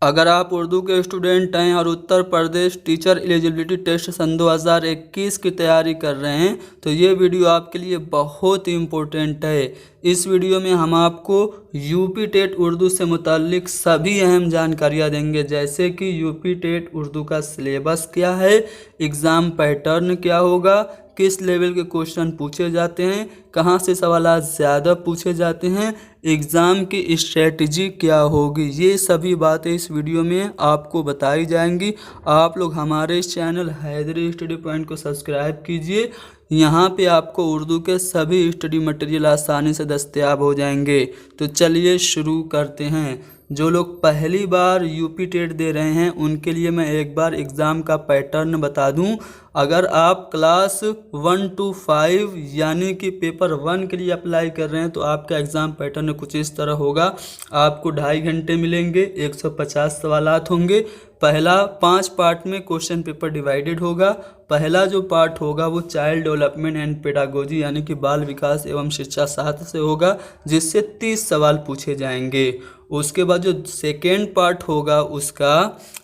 अगर आप उर्दू के स्टूडेंट हैं और Uttar Pradesh teacher eligibility test सन 2021 की तैयारी कर रहे हैं तो ये वीडियो आपके लिए बहुत ही इम्पोर्टेंट है। इस वीडियो में हम आपको यूपी टेट उर्दू से मुताल्लिक सभी अहम जानकारियाँ देंगे, जैसे कि यूपी टेट उर्दू का सिलेबस क्या है, एग्ज़ाम पैटर्न क्या होगा, किस लेवल के क्वेश्चन पूछे जाते हैं, कहाँ से सवाल ज़्यादा पूछे जाते हैं, एग्ज़ाम की स्ट्रेटजी क्या होगी, ये सभी बातें इस वीडियो में आपको बताई जाएंगी। आप लोग हमारे इस चैनल हैदरी स्टडी पॉइंट को सब्सक्राइब कीजिए। यहाँ पे आपको उर्दू के सभी स्टडी मटेरियल आसानी से दस्तयाब हो जाएंगे। तो चलिए शुरू करते हैं। जो लोग पहली बार यूपी टेट दे रहे हैं उनके लिए मैं एक बार एग्ज़ाम का पैटर्न बता दूं। अगर आप क्लास 1 to 5 यानी कि पेपर 1 के लिए अप्लाई कर रहे हैं तो आपका एग्ज़ाम पैटर्न कुछ इस तरह होगा। आपको 2.5 घंटे मिलेंगे, 150 सवालात होंगे। पहला 5 पार्ट में क्वेश्चन पेपर डिवाइडेड होगा। पहला जो पार्ट होगा वो चाइल्ड डेवलपमेंट एंड पेडागोजी यानी कि बाल विकास एवं शिक्षा शास्त्र से होगा, जिससे 30 सवाल पूछे जाएंगे। उसके बाद जो सेकेंड पार्ट होगा उसका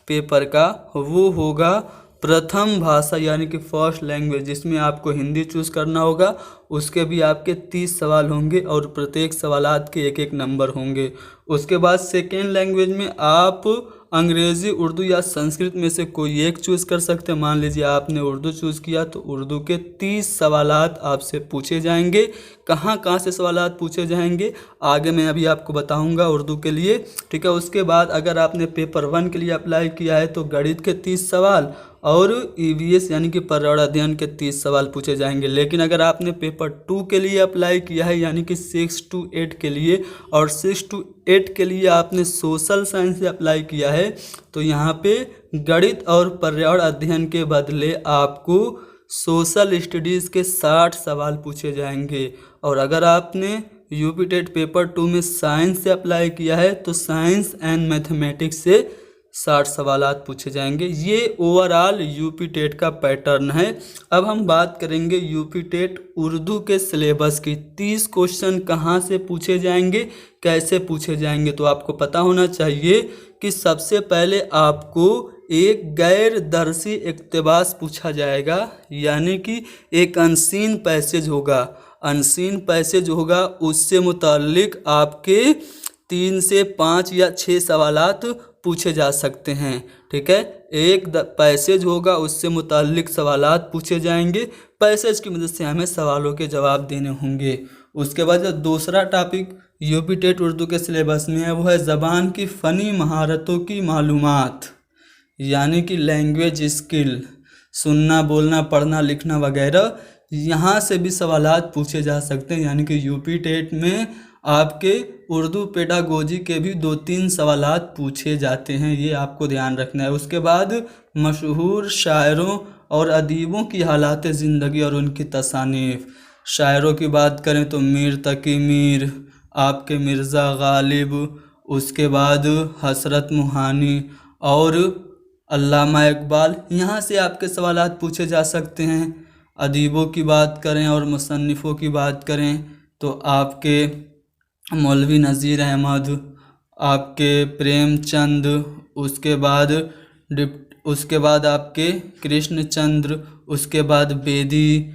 पेपर का वो होगा प्रथम भाषा यानी कि फर्स्ट लैंग्वेज, जिसमें आपको हिंदी चूज़ करना होगा। उसके भी आपके 30 सवाल होंगे और प्रत्येक सवालात के एक नंबर होंगे। उसके बाद सेकेंड लैंग्वेज में आप अंग्रेज़ी, उर्दू या संस्कृत में से कोई एक चूज़ कर सकते हैं। मान लीजिए आपने उर्दू चूज़ किया तो उर्दू के 30 सवालात आपसे पूछे जाएंगे। कहाँ कहाँ से सवालात पूछे जाएंगे आगे मैं अभी आपको बताऊंगा उर्दू के लिए, ठीक है। उसके बाद अगर आपने पेपर 1 के लिए अप्लाई किया है तो गणित के 30 सवाल और ईवीएस यानी कि पर्यावरण अध्ययन के 30 सवाल पूछे जाएंगे। लेकिन अगर आपने पेपर 2 के लिए अप्लाई किया है यानी कि 6 to 8 के लिए और 6 to 8 के लिए आपने सोशल साइंस से अप्लाई किया है तो यहाँ पे गणित और पर्यावरण अध्ययन के बदले आपको सोशल स्टडीज़ के 60 सवाल पूछे जाएंगे। और अगर आपने यूपी टेट पेपर 2 में साइंस से अप्लाई किया है तो साइंस एंड मैथमेटिक्स से 60 सवालात पूछे जाएंगे। ये ओवरऑल यूपी टेट का पैटर्न है। अब हम बात करेंगे यूपी टेट उर्दू के सिलेबस की। 30 क्वेश्चन कहाँ से पूछे जाएंगे, कैसे पूछे जाएंगे, तो आपको पता होना चाहिए कि सबसे पहले आपको एक गैर दरसी इक्तबास पूछा जाएगा, यानी कि एक अनसीन पैसेज होगा। अनसीन पैसेज होगा उससे मुताल्लिक आपके 3 से 5 या 6 सवालात पूछे जा सकते हैं, ठीक है। एक पैसेज होगा उससे मुताल्लिक सवालात पूछे जाएंगे। पैसेज की मदद से हमें सवालों के जवाब देने होंगे। उसके बाद जो दूसरा टॉपिक यूपी टेट उर्दू के सिलेबस में है वो है ज़बान की फ़नी महारतों की मालूमात, यानी कि लैंग्वेज स्किल, सुनना, बोलना, पढ़ना, लिखना वगैरह। यहाँ से भी सवालात पूछे जा सकते हैं, यानी कि यूपी टेट में आपके उर्दू पेडागोजी के भी 2-3 सवालात पूछे जाते हैं, ये आपको ध्यान रखना है। उसके बाद मशहूर शायरों और अदीबों की हालात ज़िंदगी और उनकी तसानीफ़। शायरों की बात करें तो मीर तकी मीर, आपके मिर्ज़ा गालिब, उसके बाद हसरत मुहानी और अल्लामा इकबाल, यहाँ से आपके सवालात पूछे जा सकते हैं। अदीबों की बात करें और मुसन्निफ़ों की बात करें तो आपके मौलवी नज़ीर अहमद, आपके प्रेमचंद, उसके बाद आपके कृष्णचंद्र, उसके बाद बेदी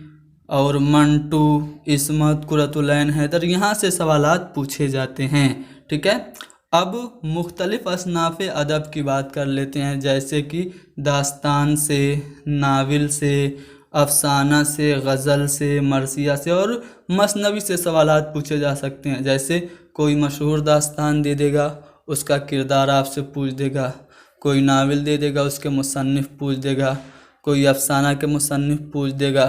और मंटू, इस्मत, कुरतुलैन हैदर, यहाँ से सवालात पूछे जाते हैं, ठीक है। अब मुख्तलिफ असनाफ़ अदब की बात कर लेते हैं, जैसे कि दास्तान से, नावल से, अफसाना से, गज़ल से, मरसिया से और मसनवी से सवालात पूछे जा सकते हैं। जैसे कोई मशहूर दास्तान दे देगा, उसका किरदार आपसे पूछ देगा। कोई नावल दे देगा, उसके मुसन्निफ़ पूछ देगा। कोई अफसाना के मुसन्निफ़ पूछ देगा।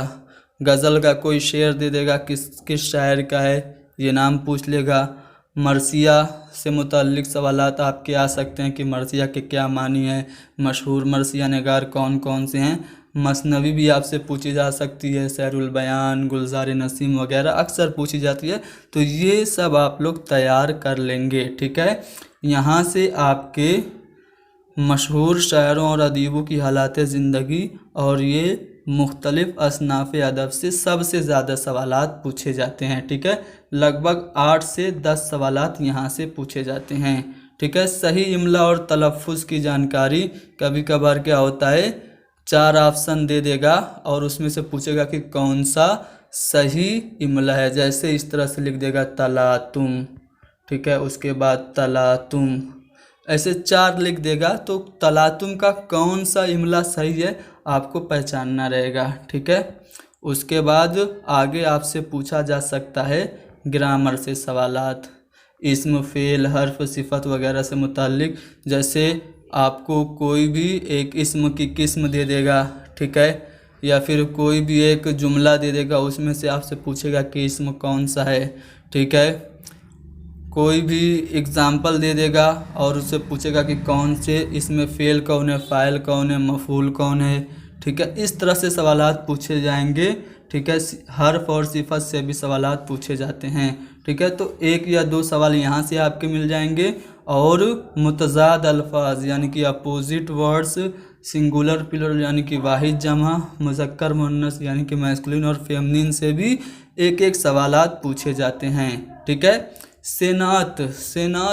गज़ल का कोई शेर दे देगा, किस शायर का है ये नाम पूछ लेगा। मरसिया से मुताल्लिक़ सवालात आपके आ सकते हैं कि मरसिया के क्या मानी है, मशहूर मरसिया नगार कौन कौन से हैं। मसनवी भी आपसे पूछी जा सकती है, सैरुल बयान, गुलजार नसीम वगैरह अक्सर पूछी जाती है। तो ये सब आप लोग तैयार कर लेंगे, ठीक है। यहाँ से आपके मशहूर शायरों और अदीबों की हालात ज़िंदगी और ये मुख्तलिफ़ असनाफ़ अदब से सबसे ज़्यादा सवालात पूछे जाते हैं, ठीक है। लगभग 8 से 10 सवालात यहाँ से पूछे जाते हैं, ठीक है। सही इमला और तलफ़्फ़ुज़ की जानकारी, कभी कभार क्या होता है 4 ऑप्शन दे देगा और उसमें से पूछेगा कि कौन सा सही इमला है। जैसे इस तरह से लिख देगा तलातुम, ठीक है, उसके बाद तलातुम, ऐसे 4 लिख देगा तो तलातुम का कौन सा इमला सही है आपको पहचानना रहेगा, ठीक है। उसके बाद आगे आपसे पूछा जा सकता है ग्रामर से सवालात, इस्म, फ़ेल, हर्फ, सिफत वगैरह से मुताल्लिक। जैसे आपको कोई भी एक इस्म की किस्म दे देगा, ठीक है, या फिर कोई भी एक जुमला दे देगा, उसमें से आपसे पूछेगा कि इस्म कौन सा है, ठीक है। कोई भी एग्ज़ाम्पल दे देगा और उससे पूछेगा कि कौन से इसमें फ़ेल कौन है, फ़ाइल कौन है, मफ़ूल कौन है, ठीक है। इस तरह से सवालात पूछे जाएंगे, ठीक है। हर्फ और सिफत से भी सवालात पूछे जाते हैं, ठीक है। तो 1 या 2 सवाल यहाँ से आपके मिल जाएंगे। और मुतज़ाद अल्फाज यानी कि अपोजिट वर्ड्स, सिंगुलर प्लूरल यानी कि वाहिद जमा, मुज़क्कर मुअन्नस यानी कि मैस्कुलिन और फेमिनिन से भी 1-1 सवालात पूछे जाते हैं, ठीक है। सेनात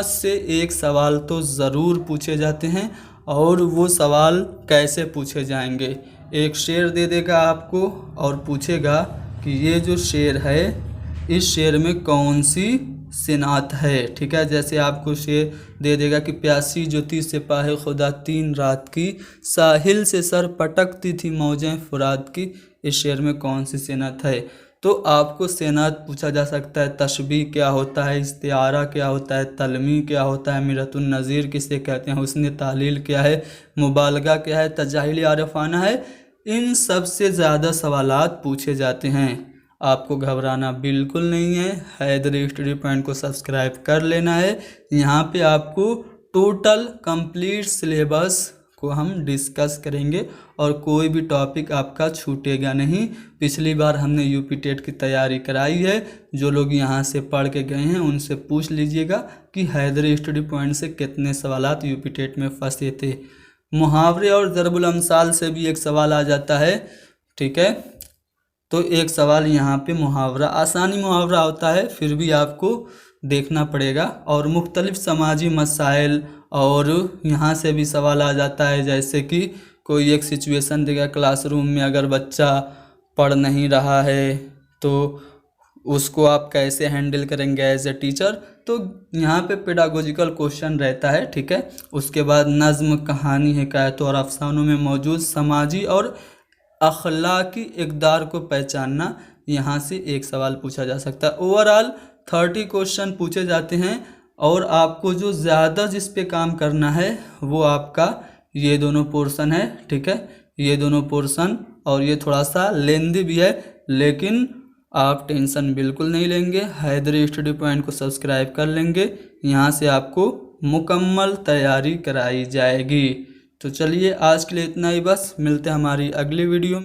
से 1 सवाल तो ज़रूर पूछे जाते हैं। और वो सवाल कैसे पूछे जाएंगे, एक शेर दे देगा आपको और पूछेगा कि ये जो शेर है इस शेर में कौन सी सेनात है, ठीक है। जैसे आपको शेर दे देगा कि प्यासी जो थी सिपाही खुदा 3 रात की, साहिल से सर पटकती थी मौजें फुरात की, इस शेर में कौन सी सेनात है। तो आपको सेनात पूछा जा सकता है, तशबीह क्या होता है, इस्तिआरा क्या होता है, तलमी क्या होता है, मिरतुन नज़ीर किसे कहते हैं, हुस्न तालील क्या है, मुबालगा क्या है, तजाहिल आरफाना है। इन सब से ज़्यादा सवालात पूछे जाते हैं। आपको घबराना बिल्कुल नहीं है, हैदरी स्टडी पॉइंट को सब्सक्राइब कर लेना है। यहाँ पे आपको टोटल कंप्लीट सिलेबस को हम डिस्कस करेंगे और कोई भी टॉपिक आपका छूटेगा नहीं। पिछली बार हमने यूपी टेट की तैयारी कराई है, जो लोग यहाँ से पढ़ के गए हैं उनसे पूछ लीजिएगा कि हैदरी स्टडी पॉइंट से कितने सवालात यूपी टेट में फंसे थे। मुहावरे और ज़रबुल अमसाल से भी एक सवाल आ जाता है, ठीक है। तो एक सवाल यहाँ पे मुहावरा, आसानी मुहावरा होता है, फिर भी आपको देखना पड़ेगा। और मुख्तलिफ समाजी मसाइल और यहाँ से भी सवाल आ जाता है, जैसे कि कोई एक सिचुएशन देगा क्लासरूम में, अगर बच्चा पढ़ नहीं रहा है तो उसको आप कैसे हैंडल करेंगे एज ए टीचर। तो यहाँ पे पेडागोजिकल क्वेश्चन रहता है, ठीक है। उसके बाद नज़्म, कहानी, हिकायत और अफसानों में मौजूद समाजी और अखलाकी इक़दार को पहचानना, यहाँ से एक सवाल पूछा जा सकता है। ओवरऑल 30 क्वेश्चन पूछे जाते हैं और आपको जो ज़्यादा जिस पे काम करना है वो आपका ये दोनों पोर्शन है, ठीक है। ये दोनों पोर्शन, और ये थोड़ा सा लेंदी भी है, लेकिन आप टेंशन बिल्कुल नहीं लेंगे। हैदरी स्टडी पॉइंट को सब्सक्राइब कर लेंगे, यहाँ से आपको मुकम्मल तैयारी कराई जाएगी। तो चलिए आज के लिए इतना ही बस, मिलते हैं हमारी अगली वीडियो में।